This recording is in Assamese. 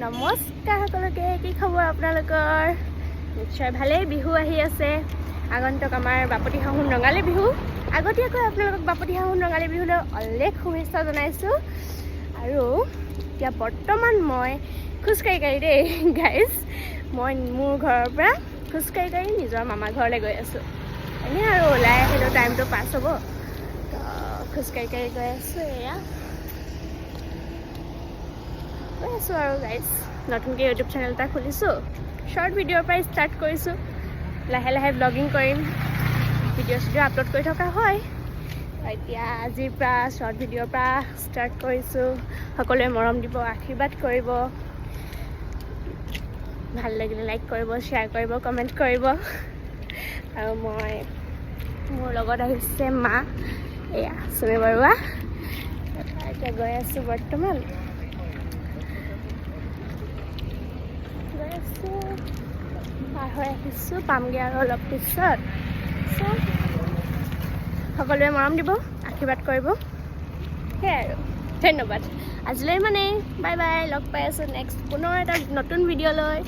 নমস্কাৰ সকলোকে কি খবৰ আপোনালোকৰ নিশ্চয় ভালেই বিহু আহি আছে আগন্তুক আমাৰ বাপতিসাহোন ৰঙালী বিহু আগতীয়াকৈ আপোনালোকক বাপতিসাহোন ৰঙালী বিহুলৈ অলেখ শুভেচ্ছা জনাইছোঁ আৰু এতিয়া বৰ্তমান মই খোজকাঢ়ি দেই গাইজ মই মোৰ ঘৰৰ পৰা খোজকাঢ়ি নিজৰ মামা ঘৰলৈ গৈ আছোঁ এনেই আৰু ওলাই আহিলেও টাইমটো পাছ হ'ব তো খোজকাঢ়ি গৈ আছোঁ এয়া গৈ আছোঁ আৰু গাইজ নতুনকৈ ইউটিউব চেনেল এটা খুলিছোঁ শ্বৰ্ট ভিডিঅ'ৰ পৰা ষ্টাৰ্ট কৰিছোঁ লাহে লাহে ব্লগিং কৰিম ভিডিঅ' চিডিঅ' আপলোড কৰি থকা হয় এতিয়া আজিৰ পৰা শ্বৰ্ট ভিডিঅ'ৰ পৰা ষ্টাৰ্ট কৰিছোঁ সকলোৱে মৰম দিব আশীৰ্বাদ কৰিব ভাল লাগিলে লাইক কৰিব শ্বেয়াৰ কৰিব কমেণ্ট কৰিব আৰু মই মোৰ লগত আহিছে মা এয়া চুমি বৰুৱা এতিয়া গৈ আছোঁ বৰ্তমান পাৰ হৈ আহিছোঁ পামগৈ আৰু অলপ পিছত সকলোৱে মৰম দিব আশীৰ্বাদ কৰিব সেয়াই আৰু ধন্যবাদ আজিলৈ মানে বাই বাই লগ পাই আছোঁ নেক্সট পুনৰ এটা নতুন ভিডিঅ' লৈ